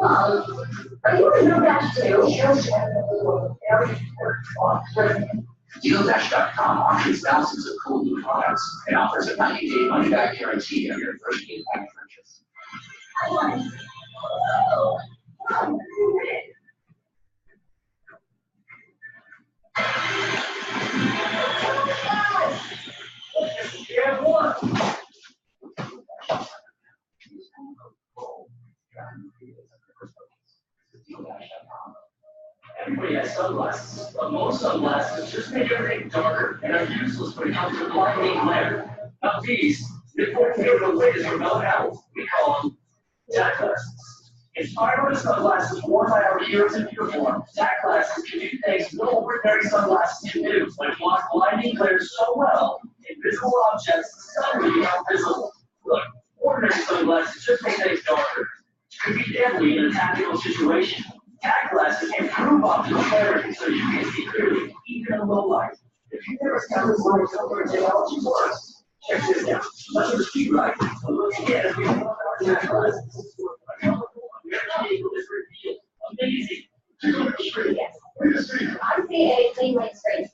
Are you in your dash too? DealDash.com offers thousands of cool new products and offers a 90-day money-back guarantee on your first impact purchase. Everybody has sunglasses, but most sunglasses just make everything darker and are useless when it comes to blinding glare. Now these, the important thing to avoid is remote health. We call them tack glasses. Inspired by the sunglasses worn by our heroes in uniform, tack glasses can do things no ordinary sunglasses can do, like block blinding glare so well, invisible objects suddenly become visible. Look, ordinary sunglasses just make things darker. It could be deadly in a tactical situation. Tack glasses improve optical clarity so you can see clearly, even in low light. If you've never seen this light filter technology works, check this out. Let's repeat right. So look again as we look at our tack glasses. A colorful American Eagle is revealed. Amazing. Check out the screen. Yes. I see a clean white screen.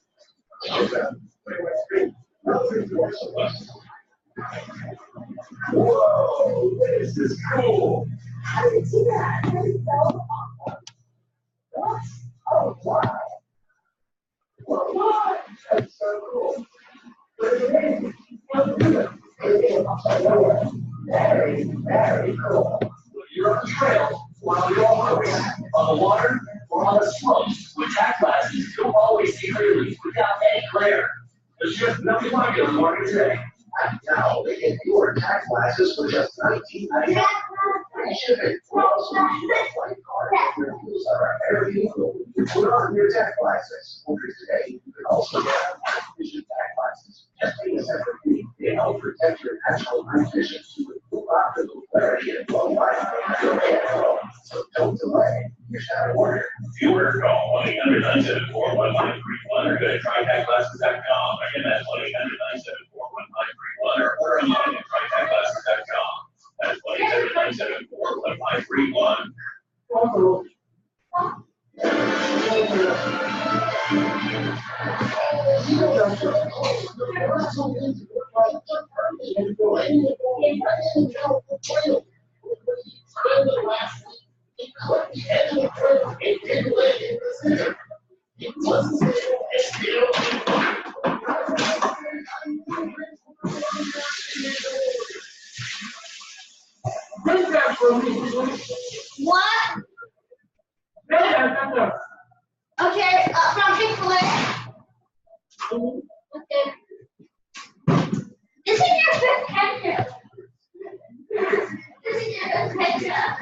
Whoa, this is cool. How did you see that? That is so awesome. What? Oh, wow. Well, what? That's so cool. Very, very cool. You're on the trail, while you're on the race, on the water, or on the slopes, with tack glasses, you'll always see clearly without any glare. There's just nothing like it on the market today. And now they get your tax glasses for just $19.99. Free shipping. We also use your flight card. Reviews are very useful. Put on your tax glasses. Order today. You can also get vision tax glasses. Just pay a separate fee. They help protect your natural night vision to improve optical clarity and low light. So don't delay. You should order. If you order, call 1-800-974-1931 or go to trytechglasses.com. Again, that's 1-800-974-1931 or order online at trytechglasses.com. That's 1-800-974-1931. What? Okay, from Chick-fil-A. Okay. This is your first ketchup. This is your first ketchup.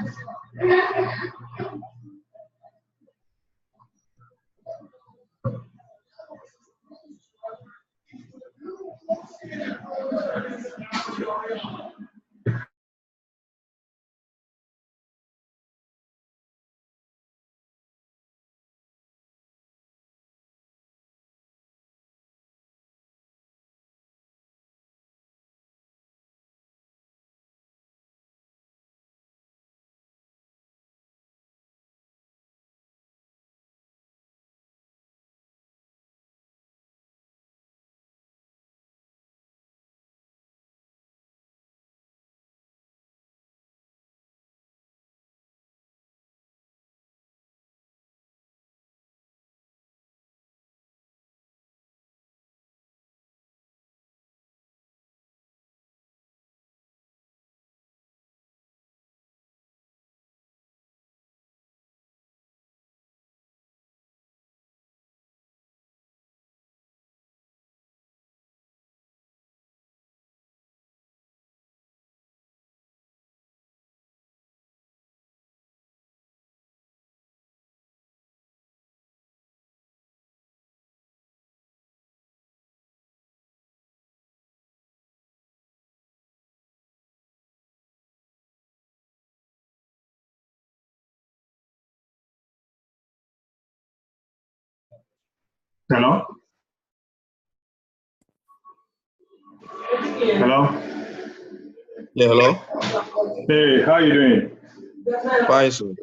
Hello? Hello? Yeah, hello? Hey, how you doing? Fine, sir.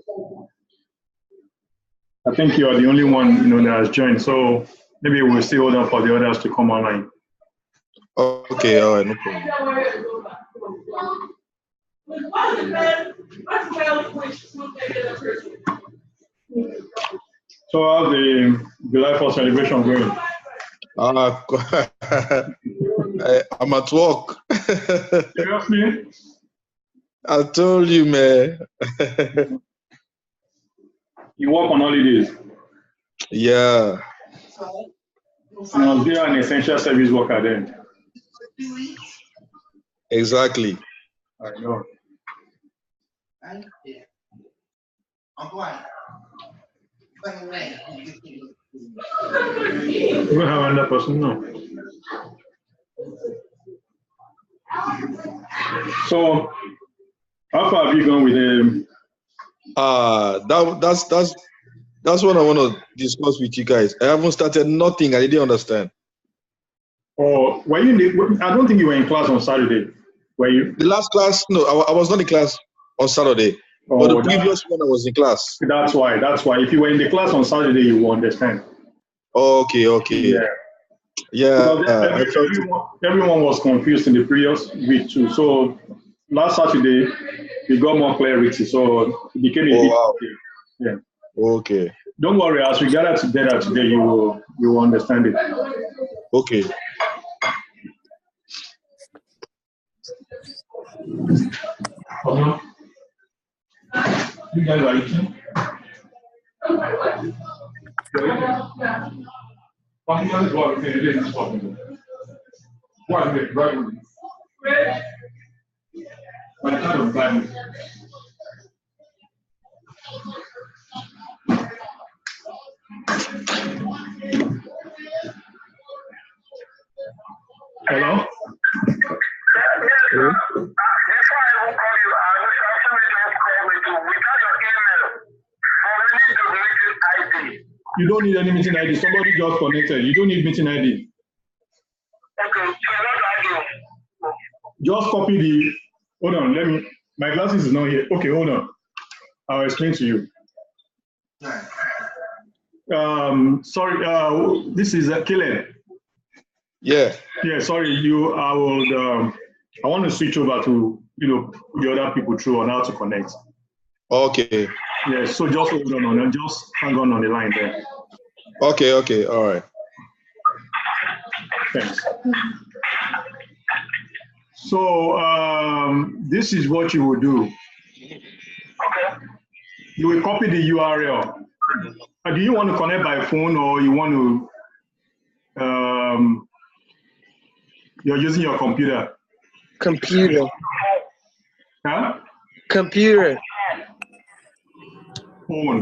I think you are the only one that has joined. So maybe we'll still hold on for the others to come online. Okay, all right, no problem. So how's the July 4th celebration going? I'm at work. Seriously? I told you, man. You work on holidays? Yeah. You must be an essential service worker then. Exactly. I know. You don't have another person, no. So, how far have you gone with him? That's what I want to discuss with you guys. I haven't started nothing. I didn't understand. Or were you? I don't think you were in class on Saturday. Were you? The last class? No, I was not in class on Saturday. Oh, but the previous one I was in class. That's why. If you were in the class on Saturday, you will understand. Okay. Yeah. Everyone was confused in the previous week too. So last Saturday, we got more clarity. So it became a bit. Wow. Yeah. Okay. Don't worry. As we gather together today, you will understand it. Okay. You guys are eating? Hello? Hello? Before I will call you, somebody just called me too. Without your email, for any meeting ID. You don't need any meeting ID. Somebody just connected. You don't need meeting ID. Okay, so what do I do? Just copy the. Hold on, my glasses is not here. Okay, hold on. I'll explain to you. Sorry, this is Caleb. Yeah. Yeah, sorry, I want to switch over to, the other people through on how to connect. Okay. Yeah, so just hold on and just hang on the line there. Okay, all right. Thanks. So this is what you will do. You will copy the URL. Do you want to connect by phone or you want to, you're using your computer? Computer. Huh? Computer. Phone.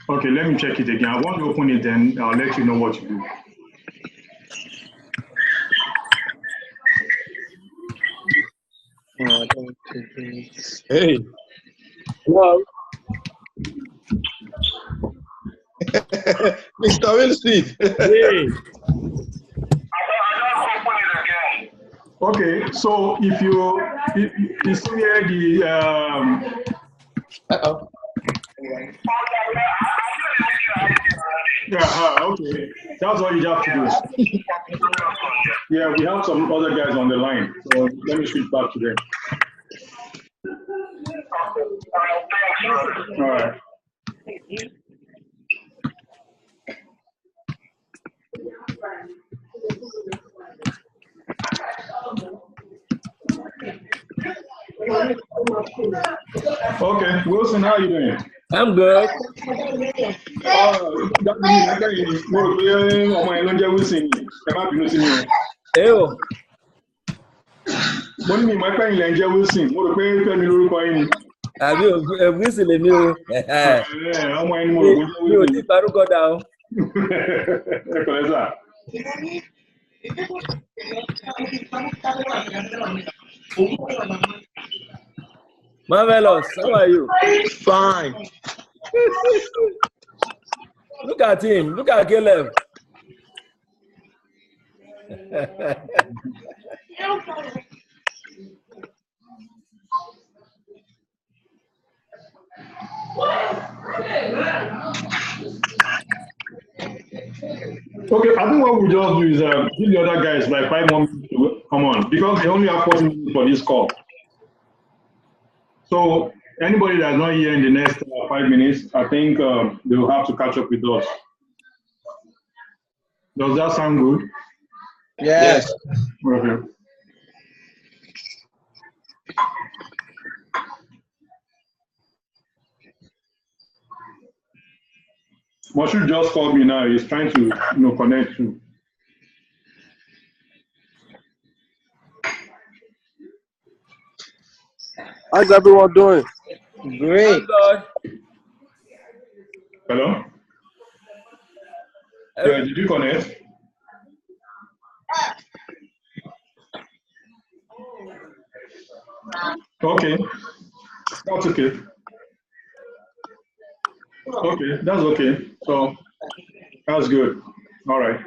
Okay, let me check it again. I want to open it, then I'll let you know what to do. Hey. Hello. Mr. Wilson. Hey. Okay, so if you see here the okay, that's all you have to do. Yeah, we have some other guys on the line, so let me switch back to them. All right. Okay, Wilson, how are you doing? I'm good. Ew. Mo ní mi máa pẹ́ ilẹ̀ ń jẹ́ Wilson, mo rò pé Fẹ́mi lórúkọ yín ni. Àbí Wilson lèmi o. Ọmọ ẹni mo rò pé Mi ò tí parúkọ dà o. Ẹ kọ̀lẹ́ sà. Marvelous, how are you? Fine. Look at him. Look at Caleb. Okay, I think what we just do is give the other guys like 5 more minutes to come on because they only have 40 minutes for this call. So anybody that's not here in the next 5 minutes, I think they will have to catch up with us. Does that sound good? Yes. Okay. Moshood just called me now. He's trying to connect to. How's everyone doing? Great. Lord. Hello? Yeah, did you connect? Okay. That's okay. Okay, that's okay. So that's good. All right.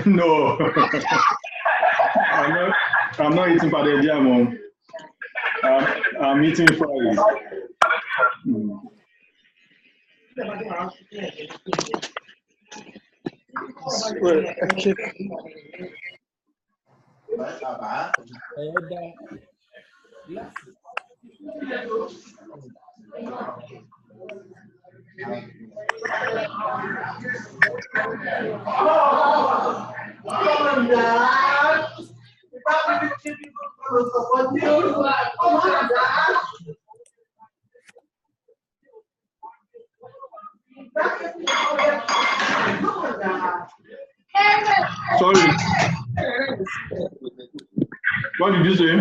No. I'm not eating padeja, Mom. I'm eating fries. Sorry. What did you say?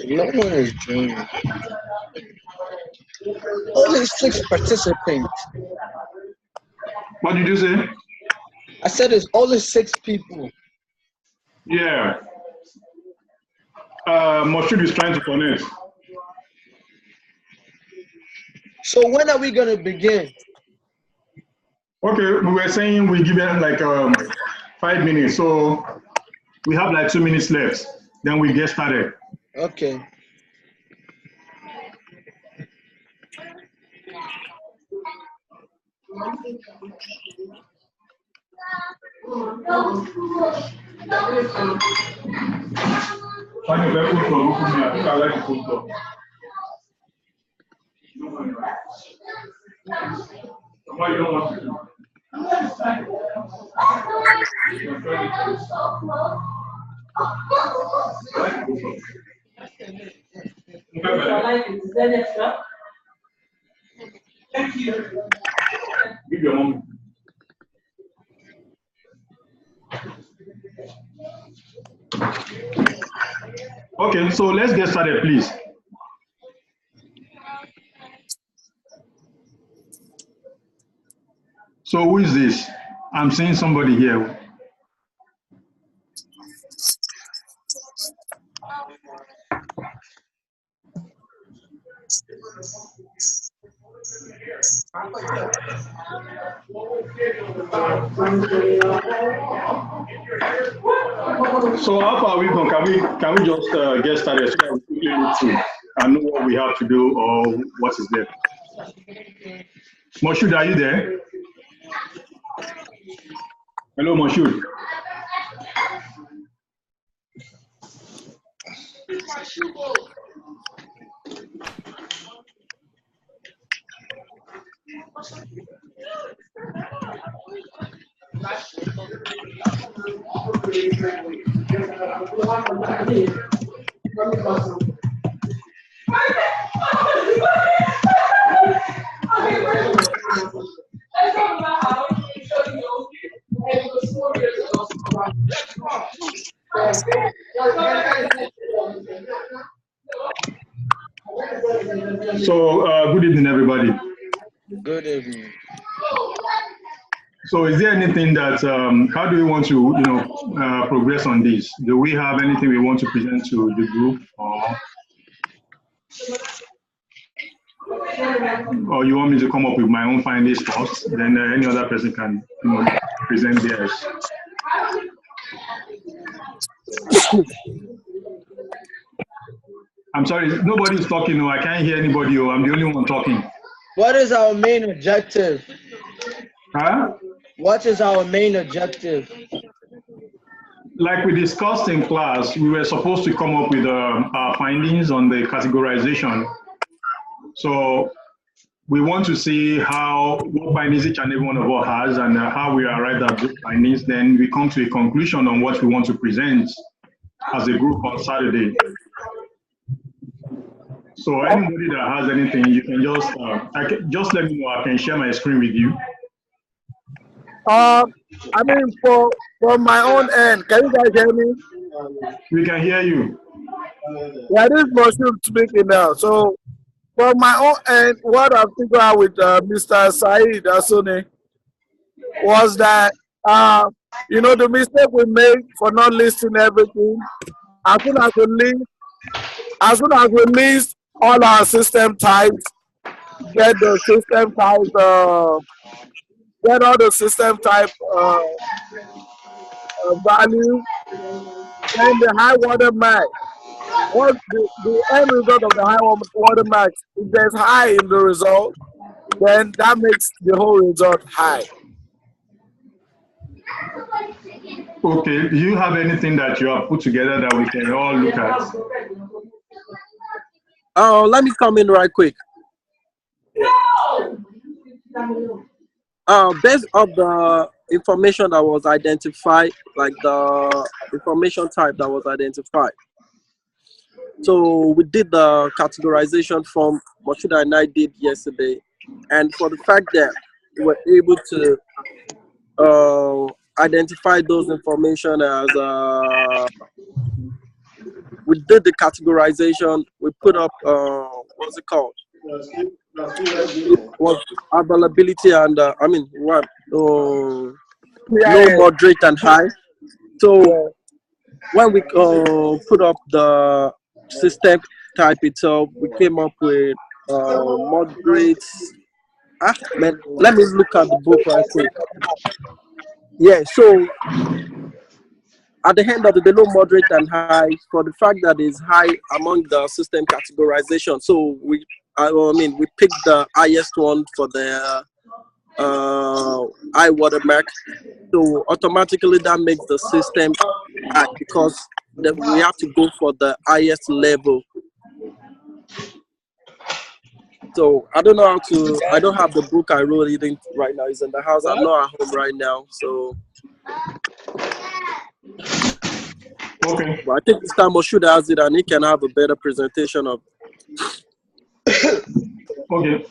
No one is joining. Only 6 participants. What did you say? I said it's only 6 people. Yeah. Moshood is trying to connect. So when are we gonna begin? Okay, we were saying we give it like 5 minutes, so we have like 2 minutes left. Then we get started. Okay. Find a better food for me. I think I like the food for. Why you don't want to do? Give your mom. Okay, so let's get started, please. So who is this? I'm seeing somebody here. So how far are we going? Can we just get started so that we quickly look through and know what we have to do or what is there? Moshood, are you there? Hello, Moshood. So, good evening, everybody. Good evening. So, is there anything that, how do we want to, progress on this? Do we have anything we want to present to the group, or you want me to come up with my own findings first? Then any other person can, present theirs. I'm sorry, nobody is talking. No, I can't hear anybody. Oh, I'm the only one talking. What is our main objective? Huh? What is our main objective? Like we discussed in class, we were supposed to come up with our findings on the categorization. So we want to see what findings each and every one of us has and how we arrived at those findings. Then we come to a conclusion on what we want to present as a group on Saturday. So anybody that has anything, you can just let me know. I can share my screen with you. I mean, for my own end, can you guys hear me? We can hear you. Yeah, this is Moshood speaking now. So, for my own end, what I figured out with Mr. Saeed Asune was that, the mistake we made for not listing everything. As soon as we list all our system types, get the system types, get all the system type value, and the high water mark. What the end result of the high water mark, if there's high in the result, then that makes the whole result high. Okay, do you have anything that you have put together that we can all look at? Let me come in right quick. Based on the information that was identified, like the information type that was identified. So we did the categorization from Moshood and I did yesterday, and for the fact that we were able to identify those information as we did the categorization. We put up what's it called? Was availability and low, moderate, and high. So when we put up the system type itself, we came up with moderate. Let me look at the book right quick. Yeah, so at the end of the day, low, moderate, and high, for the fact that it's high among the system categorization. So we picked the highest one for the high watermark. So automatically that makes the system high because we have to go for the highest level. So I don't know I don't have the book I wrote it in right now. It's in the house. I'm not at home right now. So okay. But I think this time Moshood has it and he can have a better presentation of Okay.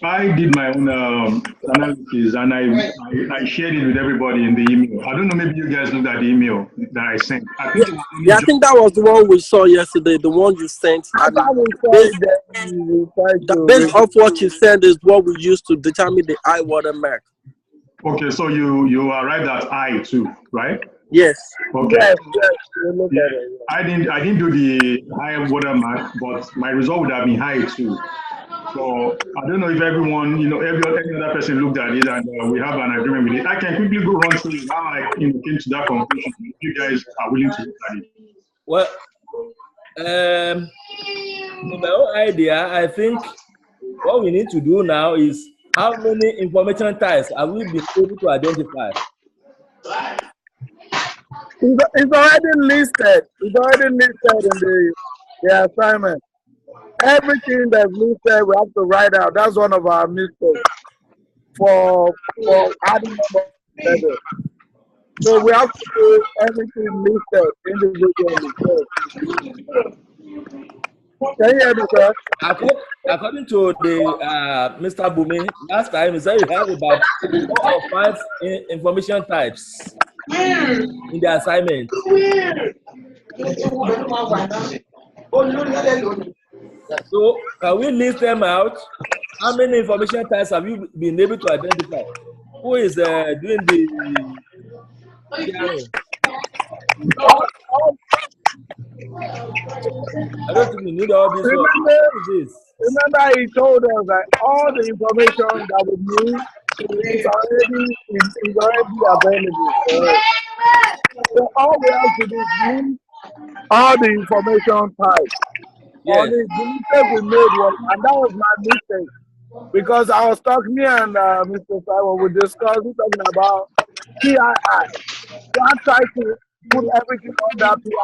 I did my own analysis and I shared it with everybody in the email. I don't know, maybe you guys looked at the email that I sent. I think that was the one we saw yesterday, the one you sent. And based off what you sent is what we used to determine the high water mark. Okay, so you arrived at I too, right? Yes. Okay. Yes. Yeah, I didn't do the high water mark, but my result would have been high too. So I don't know if everyone, any other person looked at it and we have an agreement with it. I can quickly go run through how I came to that conclusion. If you guys are willing to look at it. Well, from my own idea, I think what we need to do now is how many information types have we been able to identify? It's already listed. It's already listed in the assignment. Everything that's listed, we have to write out. That's one of our mistakes for adding together. So we have to do everything listed individually. Can you hear me, sir? According to the Mr. Bumi, last time he said you have about 4 or 5 information types in the assignment. So can we list them out? How many information types have you been able to identify? Who is doing the sharing? I don't think we need all this one. Remember, he told us that all the information that we need is already available. So all we have to do is list all the information types. Yes. The mistake we made was, and that was my mistake, because I was talking, me and Mr. Simon, we talking about PII. So I tried to put everything on that PII.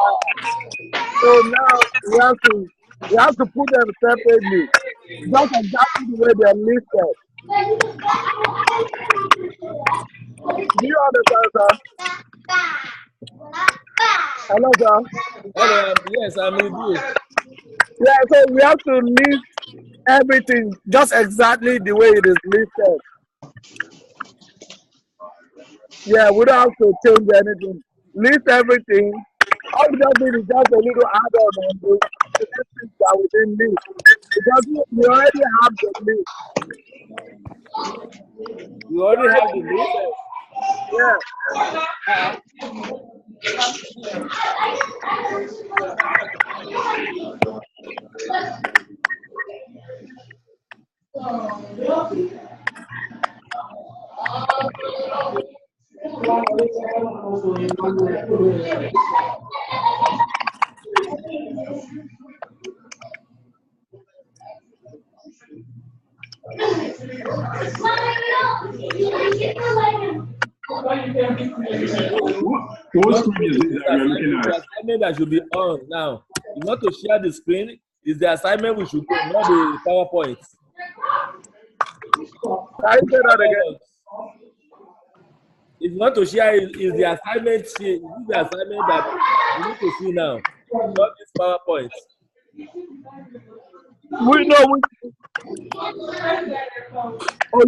So now we have to put them separately, just exactly the way they're listed. Do you understand, sir? Hello, sir. Hello. Yes, I'm with you. Yeah, so we have to list everything just exactly the way it is listed. Yeah, we don't have to change anything. List everything. All we just need is just a little add-on on the listings that we didn't list. Because we already have the list. You already have the list? Yeah. What screen is it that you're looking at? The assignment that should be on now. You want to share the screen? Is the assignment we should do, not the PowerPoint. Can you say that again? If you want to share, is the assignment that you need to see now, not this PowerPoint. We know. Oh,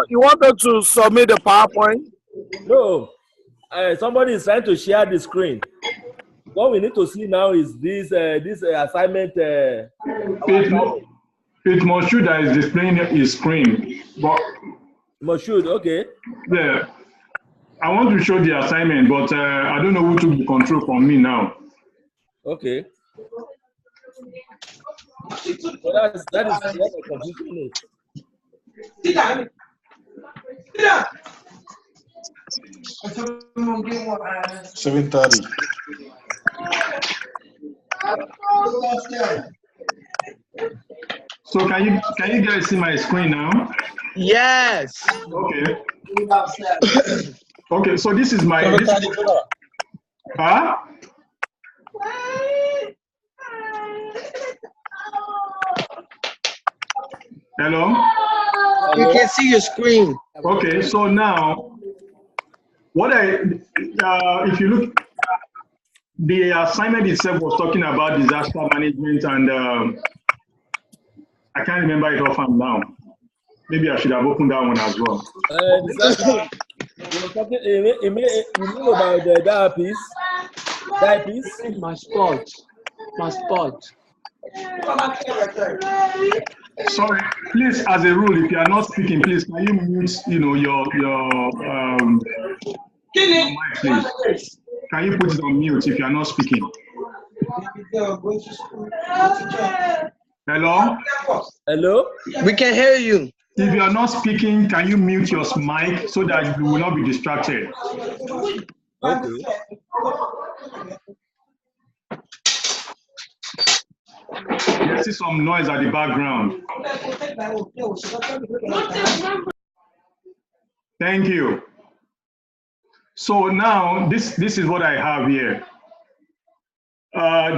you wanted to submit the PowerPoint? No, somebody is trying to share the screen. What we need to see now is this assignment. It must show that is displaying his screen, but must show. Okay. Yeah, I want to show the assignment, but I don't know who took the control from me now. Okay. Well, that is what the confusion is. Sit down. Sit down. 7:30. So can you guys see my screen now? Yes. Okay. Okay, so this is my Hello? You can see your screen. Okay, so now if you look, the assignment itself was talking about disaster management, and I can't remember it offhand now. Maybe I should have opened that one as well. You know about the diapiece? My spot. Sorry, please, as a rule, if you are not speaking, please can you mute, your mic, please. Can you put it on mute if you are not speaking? Hello? Hello? We can hear you. If you are not speaking, can you mute your mic so that you will not be distracted? Okay. I see some noise at the background. Thank you. So now this is what I have here.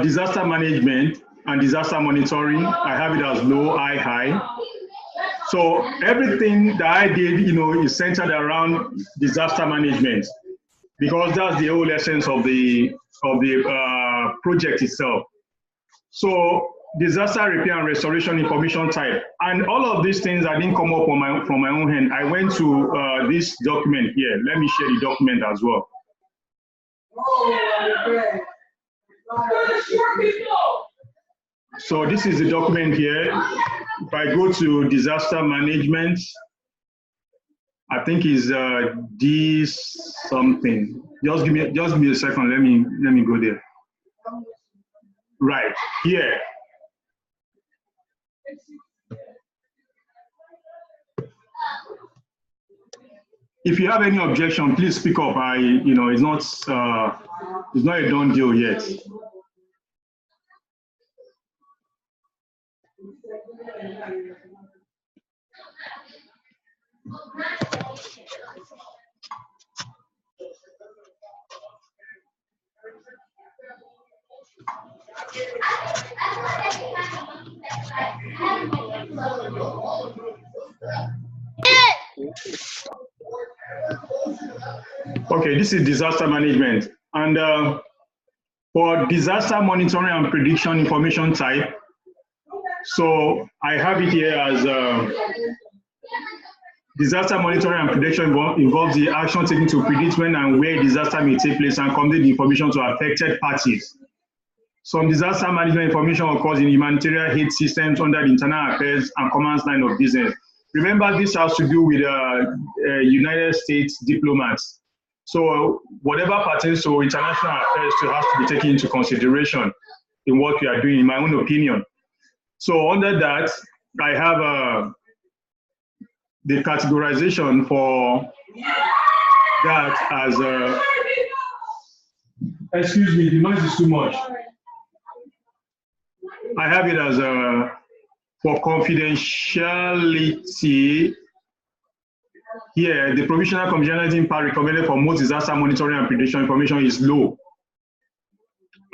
Disaster management and disaster monitoring. I have it as low, high. So everything that I did, is centered around disaster management, because that's the whole essence of the project itself. So disaster repair and restoration information type. And all of these things I didn't come up on from my own hand. I went to this document here. Let me share the document as well. So this is the document here. If I go to disaster management, I think is D something. Just give me a second. Let me go there. Right here. If you have any objection, please speak up. It's not a done deal yet. Okay, this is disaster management. And for disaster monitoring and prediction information type, so I have it here as disaster monitoring and prediction involves the action taken to predict when and where disaster may take place and convey the information to affected parties. Some disaster management information occurs in humanitarian aid systems under the internal affairs and commerce line of business. Remember, this has to do with United States diplomats. So whatever pertains to international affairs has to be taken into consideration in what we are doing, in my own opinion. So under that, I have the categorization for that as excuse me, the noise is too much. I have it as for confidentiality. Here, the provisional confidentiality impact recommended for most disaster monitoring and prediction information is low.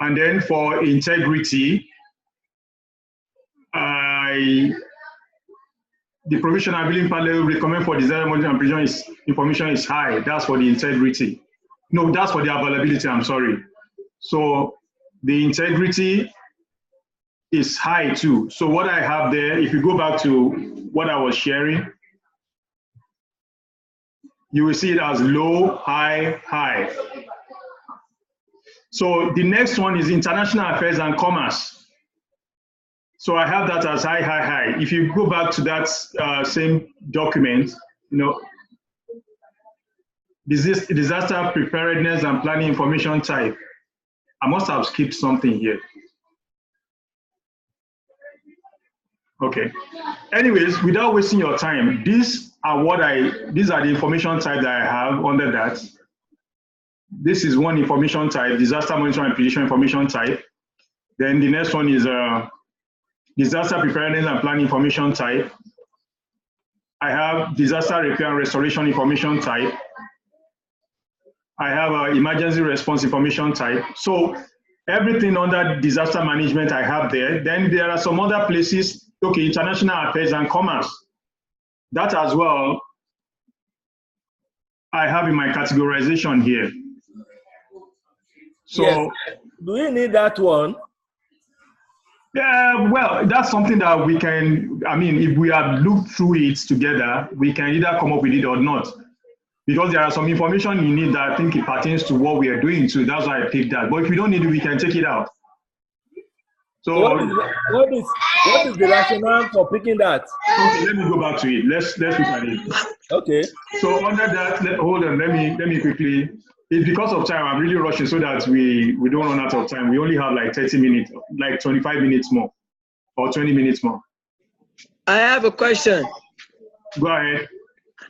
And then for integrity, the provisional billing panel recommend for disaster monitoring and prediction information is high. That's for the integrity. No, that's for the availability, I'm sorry. So the integrity is high too. So what I have there, if you go back to what I was sharing, you will see it as low, high, high. So the next one is international affairs and commerce. So I have that as high, high, high. If you go back to that same document, disaster preparedness and planning information type. I must have skipped something here. Okay. Anyways, without wasting your time, these are the information type that I have under that. This is one information type, disaster monitoring and prediction information type. Then the next one is disaster preparedness and planning information type. I have disaster repair and restoration information type. I have emergency response information type. So everything under disaster management I have there. Then there are some other places. Okay, international affairs and commerce. That as well, I have in my categorization here. So, yes. Do you need that one? Yeah, well, that's something that we can, if we have looked through it together, we can either come up with it or not. Because there are some information you need that I think it pertains to what we are doing too. That's why I picked that. But if we don't need it, we can take it out. So what is the rationale for picking that? Okay, let me go back to it. Let's look at it. Okay. So under that, hold on. Let me quickly. It's because of time. I'm really rushing so that we don't run out of time. We only have like 30 minutes, like 25 minutes more, or 20 minutes more. I have a question. Go ahead.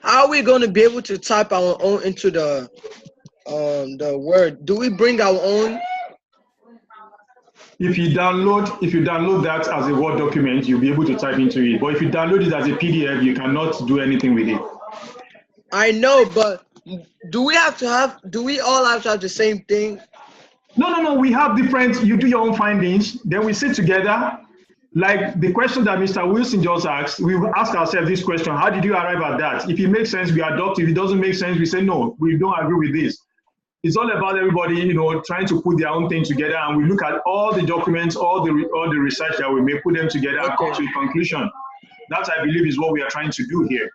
How are we going to be able to type our own into the Word? Do we bring our own? If you download that as a Word document, you'll be able to type into it. But if you download it as a PDF, you cannot do anything with it. I know, but do we all have to have the same thing? No. We have different. You do your own findings, then we sit together. Like the question that Mr. Wilson just asked, we will ask ourselves this question: how did you arrive at that? If it makes sense, we adopt. If it doesn't make sense, we say no, we don't agree with this. it's all about everybody, trying to put their own thing together, and we look at all the documents, all the research that we may put them together and come to a conclusion. That, I believe, is what we are trying to do here.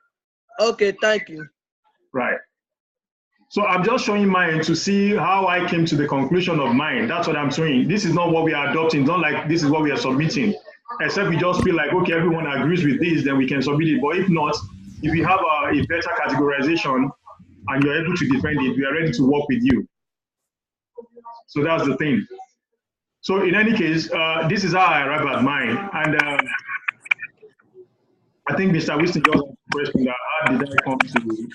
Okay, thank you. Right. So I'm just showing mine to see how I came to the conclusion of mine. That's what I'm showing. This is not what we are adopting. It's not like this is what we are submitting. Except we just feel like, okay, everyone agrees with this, then we can submit it. But if not, if we have a better categorization and you're able to defend it, we are ready to work with you. So that's the thing. So in any case, this is how I arrive at mine. And I think Mr. Winston just asked the question that how did I come to?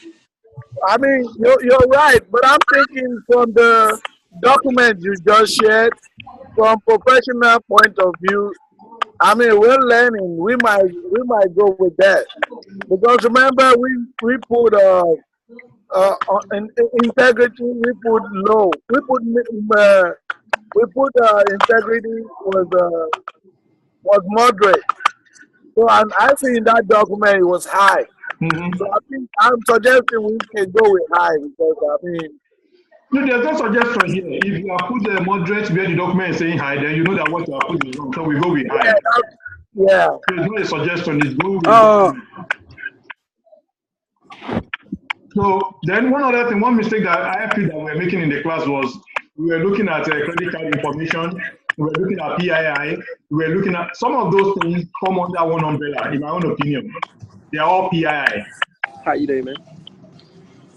I mean, you're right, but I'm thinking from the document you just shared, from professional point of view. I mean, we're learning. We might go with that because remember we put integrity. We put low. We put integrity was moderate. So I see in that document it was high. Mm-hmm. So I think I'm suggesting we can go with high because I mean. No, there's no suggestion here. If you are put the moderate where the document is saying high, then you know that what you are putting is wrong. So we go with high. Yeah. There's not a suggestion. It's go with. So then one other thing, one mistake that I feel that we're making in the class was we were looking at credit card information, we were looking at PII, we were looking at some of those things come under one umbrella, in my own opinion. They are all PII. How you doing, man?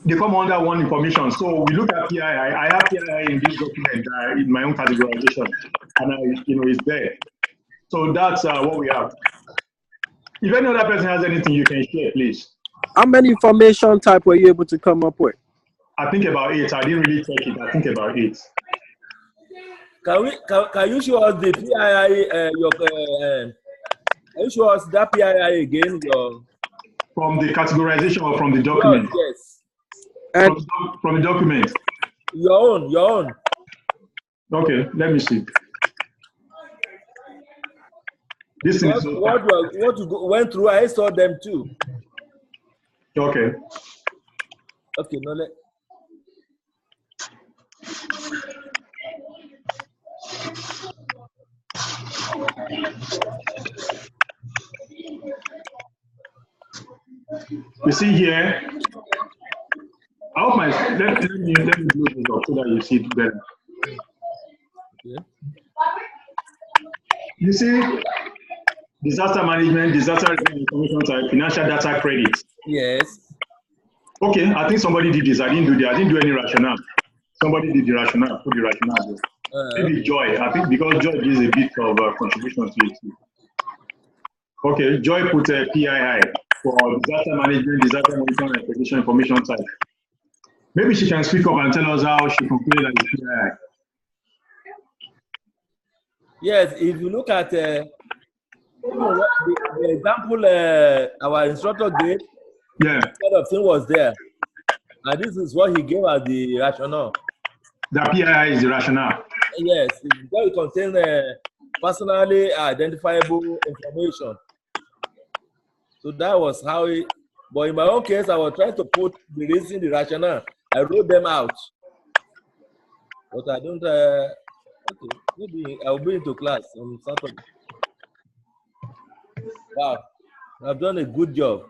They come under one information. So we look at PII. I have PII in this document in my own categorization, and it's there. So that's what we have. If any other person has anything, you can share, please. How many information type were you able to come up with? I think about 8. I didn't really check it. I think about 8. Can you show us the PII? Can you show us that PII again? From the categorization or from the document? Yes. And from the document. Your own. Okay, let me see. This is what you went through. I saw them too. Okay. Okay, no let. You see here. I hope let me blow this up so that you see it better. Yeah. You see, disaster management, disaster information type, financial data credit. Yes. Okay, I think somebody did this. I didn't do that. I didn't do any rationale. Somebody did the rationale. Put the rationale there. Maybe Joy. I think because Joy gives a bit of contribution to it. Okay, Joy put a PII for disaster management, disaster monitoring, and expectation information type. Maybe she can speak up and tell us how she concluded that it's PII. Yes, if you look at the example our instructor gave, yeah, that kind of thing was there. And this is what he gave as the rationale. The PII is the rationale. Yes, it contains personally identifiable information. So that was how it, but in my own case, I was trying to put the reason, the rationale. I wrote them out. But I don't, okay, maybe I'll be into class on Saturday. Wow, I've done a good job.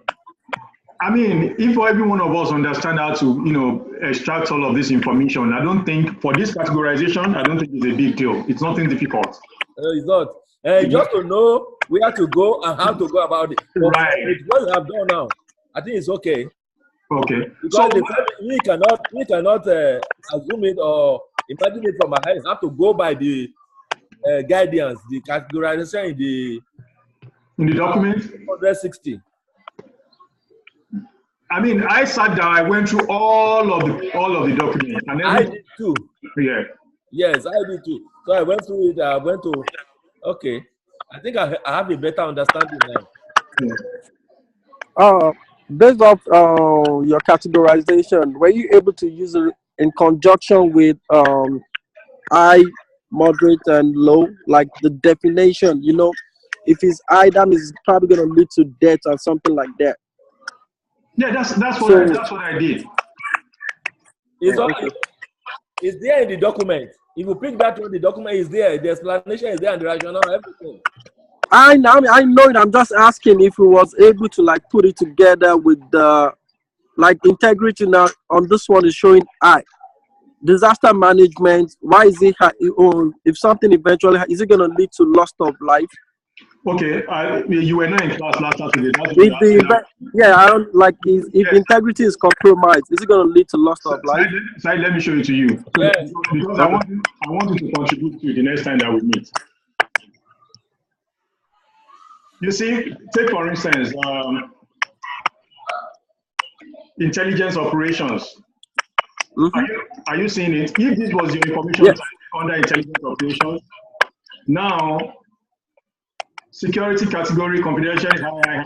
I mean, if every one of us understand how to, extract all of this information, I don't think for this categorization, I don't think it's a big deal. It's nothing difficult. It's not. Just to know where to go and how to go about it. But right. It's what you have done now. I think it's okay. Okay. Because we cannot assume it or imagine it from our heads. Have to go by the guidance, the categorization in the document. 160. I mean, I sat down. I went through all of the documents. And I did too. Yeah. Yes, I did too. So I went through it. I went to. Okay, I think I have a better understanding now. Yeah. Based off your categorization, were you able to use it in conjunction with high, moderate, and low? Like the definition, if it's high, that means it's probably going to lead to death or something like that. Yeah, that's what I did. It's okay. It's there in the document. If you pick that one, the document is there. The explanation is there and the rationale, everything. I know it. I'm just asking if we was able to like put it together with the like integrity. Now on this one is showing I disaster management. Why is it if something eventually is it going to lead to loss of life? Okay, you were not in class last Saturday. I don't like if integrity is compromised, is it going to lead to loss of life? Let me show it to you. Yes. Because I want you to contribute to the next time that we meet. You see, take for instance, intelligence operations. Are you seeing it? If this was your information type under intelligence operations, now security category confidential high.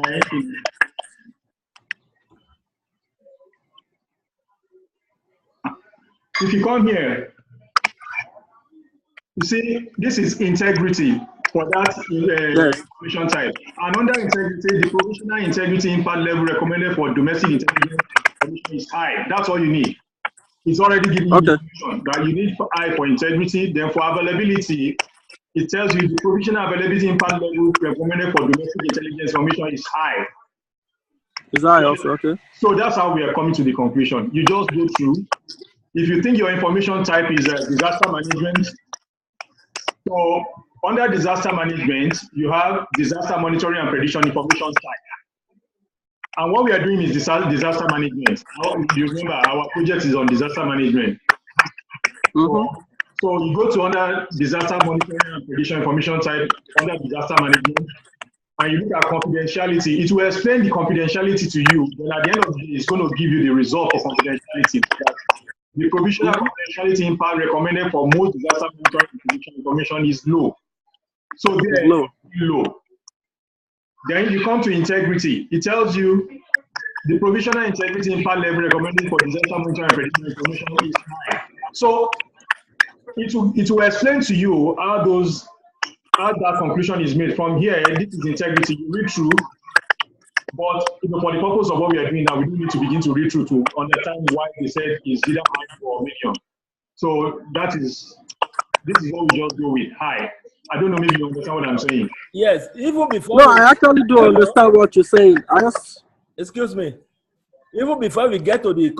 If you come here, you see this is integrity for that information type. And under integrity, the provisional integrity impact level recommended for domestic intelligence information is high. That's all you need. It's already giving you information, but you need I for integrity. Then for availability, it tells you the provisional availability impact level recommended for domestic intelligence information is high. Is high also, okay. So that's how we are coming to the conclusion. You just go through. If you think your information type is disaster management, so under disaster management, you have disaster monitoring and prediction information type. And what we are doing is disaster management. You remember our project is on disaster management. So you go to under disaster monitoring and prediction information type under disaster management, and you look at confidentiality. It will explain the confidentiality to you. Then at the end of the day, it's going to give you the result for confidentiality. The provisional confidentiality impact recommended for most disaster monitoring and prediction information is low. So there, low. Then you come to integrity. It tells you the provisional integrity impact level recommended for disaster monitoring and prediction information is high. So it will explain to you how that conclusion is made. From here, this is integrity. You read through, but for the purpose of what we are doing now, we don't need to begin to read through to understand why they said is either high or medium. So this is what we just go with high. I don't know, maybe you understand what I'm saying. Yes, even before. No, I actually do understand what you're saying. Excuse me. Even before we get to the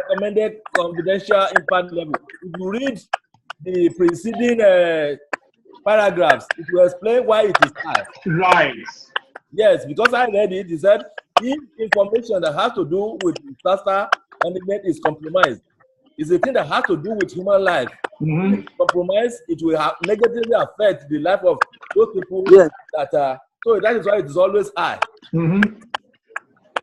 recommended confidential impact level, if you read the preceding paragraphs, it will explain why it is high. Right. Yes, because I read it, it said if information that has to do with disaster management is compromised, it's a thing that has to do with human life. Compromise, it will negatively affect the life of those people that are. So that is why it is always high.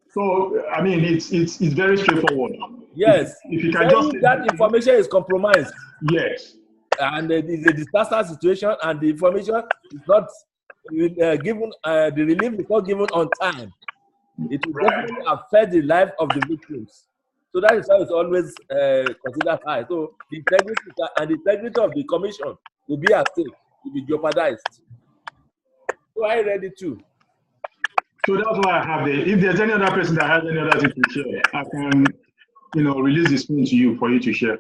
So I mean, it's very straightforward. Yes. If you can just that information is compromised. Yes. And it is a disaster situation, and the information is not given. The relief is not given on time. It will definitely affect the life of the victims. So that is why it's always considered high. So the integrity and the integrity of the commission will be at stake, will be jeopardized. So I read it too. So that's why I have it. If there's any other person that has any other thing to share, I can, release the screen to you for you to share.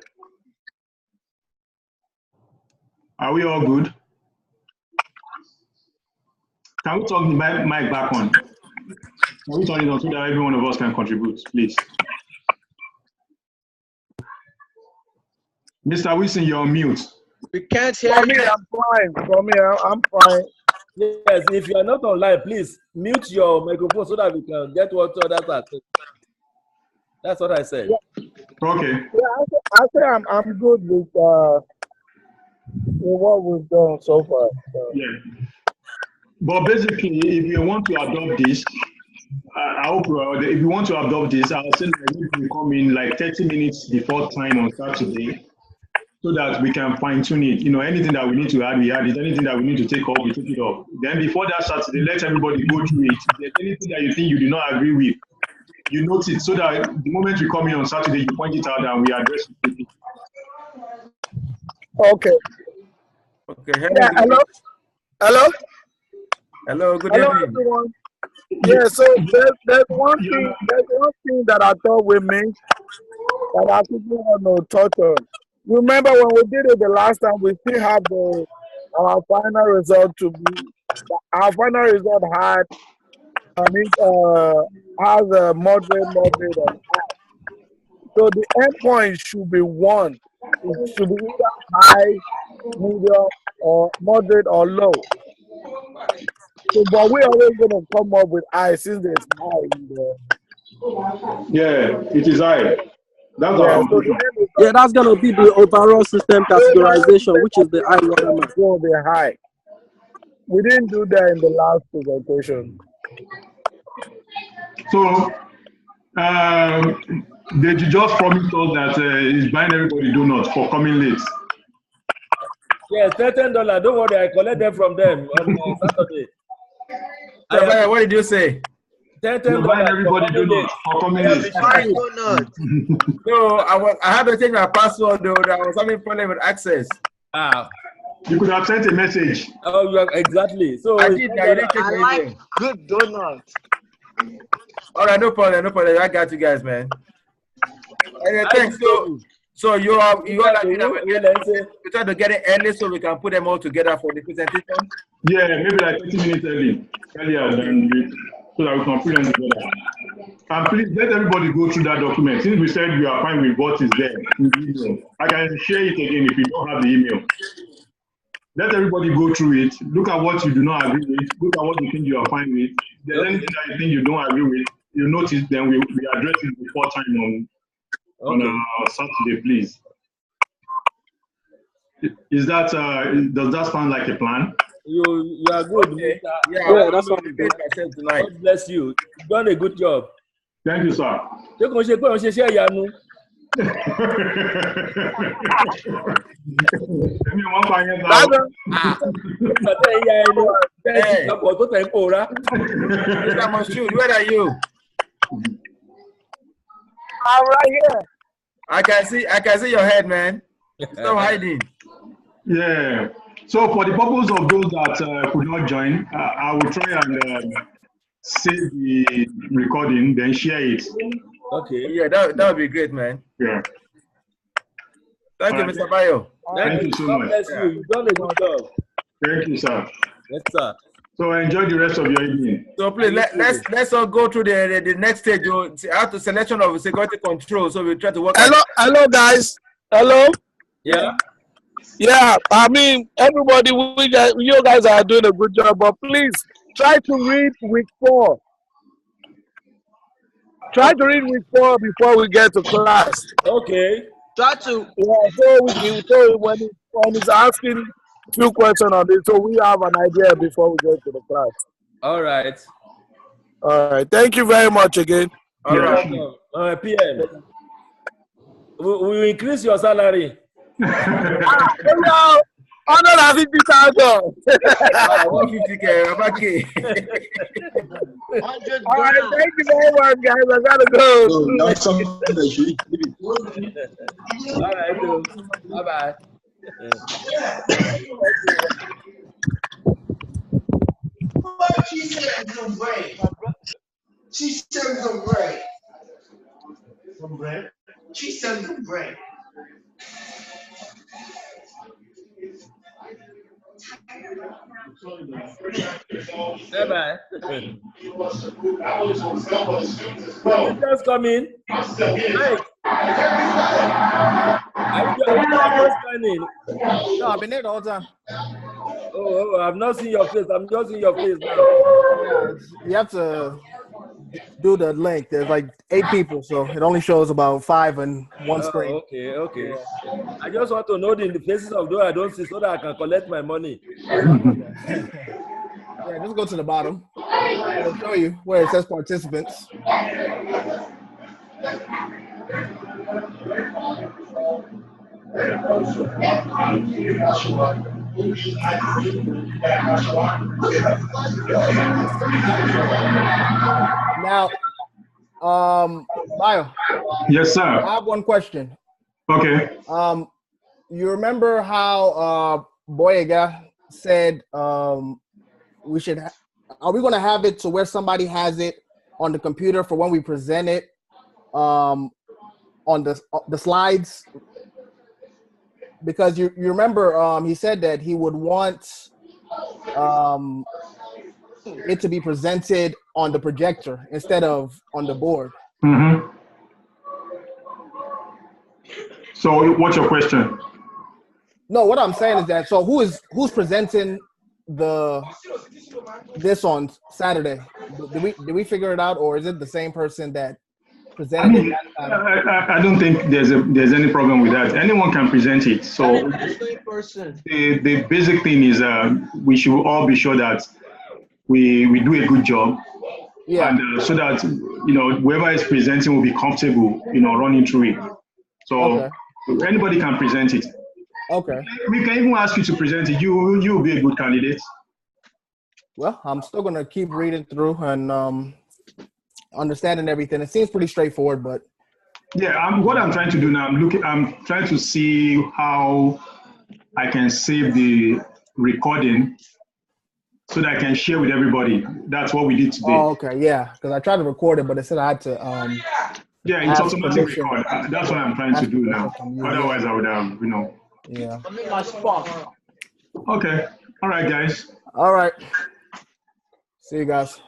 Are we all good? Can we turn the mic back on? Can we turn it on so that every one of us can contribute, please? Mr. Wilson, you're on mute. We can't hear For me, I'm fine. For me, I'm fine. Yes, if you are not online, please mute your microphone so that we can get what others are saying. That's what I said. Yeah. Okay. Yeah, I say I'm good with what we've done so far. So. Yeah. But basically, if you want to adopt this, I hope if you want to adopt this, I'll say that you come in like 30 minutes before time on Saturday, so that we can fine tune it. Anything that we need to add, we add it. Anything that we need to take off, we take it off. Then before that Saturday, let everybody go through it. If there's anything that you think you do not agree with, you note it, so that the moment we come in on Saturday, you point it out and we address it. Okay. Okay. Yeah, hello. Hello. Good evening, everyone. Yeah. So there's one thing that I thought we missed that I think we want to touch on. remember when we did it the last time, we still have our final result to be. Our final result had and it has a moderate, and so the endpoint should be one. It should be either high, medium, or moderate or low. So, but we're always gonna come up with high since there's high in there. Yeah, it is high. That's Yeah, our so the conclusion. end result Yeah, that's gonna be the overall system categorization, which is the high watermark. is going to be high. We didn't do that in the last presentation. So they just promised us that he's buying everybody donuts for coming late. Yeah, $13. Don't worry, I collect them from them on Saturday. Bayo, what did you say? You're $13 buying for everybody coming late. donuts for coming I late. appreciate Why it. donut? No, I had to change my password though. I was having problem with access. Ah, You could have sent a message. oh, you are, exactly. So I it's did now. You didn't $10. check I my like email. good donut. All right, no problem, no problem. I got you guys, man. Thanks. So you are like we try to get it early so we can put them all together for the presentation. Yeah, maybe like 30 minutes earlier than so that we can put them together. And please let everybody go through that document. Since we said we are fine with what is there in the email, I can share it again if you don't have the email. Let everybody go through it. Look at what you do not agree with. Look at what you think you are fine with. If there's anything that you think you don't agree with, you notice, then we address it before time on Saturday, please. Is that does that sound like a plan? You are good. Okay. Yeah, that's what I'm myself tonight. God bless you. You've done a good job. Thank you, sir. Ṣé kò ṣe pé òun ṣe iṣẹ́ ìyanu? Èmi ò mọ̀ pa yẹn náà. Bàtà ẹ̀yà ẹni bẹ́ẹ̀ ti papọ̀ tó tẹ̀ ń pòórá. Mr. Moshood, where are you? I'm right here. I can see your head, man. Stop hiding. Yeah. So for the purpose of those that could not join, I will try and save the recording, then share it. Okay. Yeah, that would be great, man. Yeah. Thank you, Mr. Bayo. Thank you so God much. bless you. You've done a good job. Thank you, sir. Yes, sir. So enjoy the rest of your evening. So please let's all go through the next stage. You have to selection of security control. So we try to work. Hello, guys. Hello. Yeah. Yeah, I mean, everybody, you guys are doing a good job, but please try to read week 4. Try to read week 4 before we get to class. Okay. Try to. Yeah, so when it's asking 2 questions on this, so we have an idea before we get to the class. All right. All right. Thank you very much again. All right. PM. We will increase your salary. Hello. 150,000. 150K. Okay. 100 All right. Thank you very much, guys. I gotta go. That's something that you All right. Bye bye. She said some bread. She said some bread. Some bread? She said some bread. Bye bye. Visitors come in. Mike. Are you just signing? No, I've been there the whole time. Oh, I've not seen your face. I'm just seeing your face now. Yeah, you have to do the link. There's like 8 people, so it only shows about 5 on one screen. Okay. I just want to know the faces of those I don't see so that I can collect my money. Yeah, just go to the bottom. It'll show you where it says participants. Now, Bayo. Yes, sir. I have one question. Okay. You remember how Boyega said we should? Are we going to have it to where somebody has it on the computer for when we present it on the slides? because you remember he said that he would want it to be presented on the projector instead of on the board. Mm-hmm. So what's your question? No, what I'm saying is that who's presenting this on Saturday? Did we figure it out, or is it the same person that presented it last time? I don't think there's any problem with that. Anyone can present it. So the basic thing is we should all be sure that we do a good job. Yeah. And so that whoever is presenting will be comfortable, running through it. So anybody can present it. Okay. We can even ask you to present it. You will be a good candidate. Well, I'm still gonna keep reading through and understanding everything. It seems pretty straightforward, but yeah, what I'm trying to do now, I'm trying to see how I can save the recording so that I can share with everybody. That's what we did today. Oh, okay, yeah, because I tried to record it, but it said I had to. Yeah, it's automatic record. That's what I'm trying to do now. Otherwise, I would have, Yeah. I'm in my spot. Okay. All right, guys. All right. See you guys.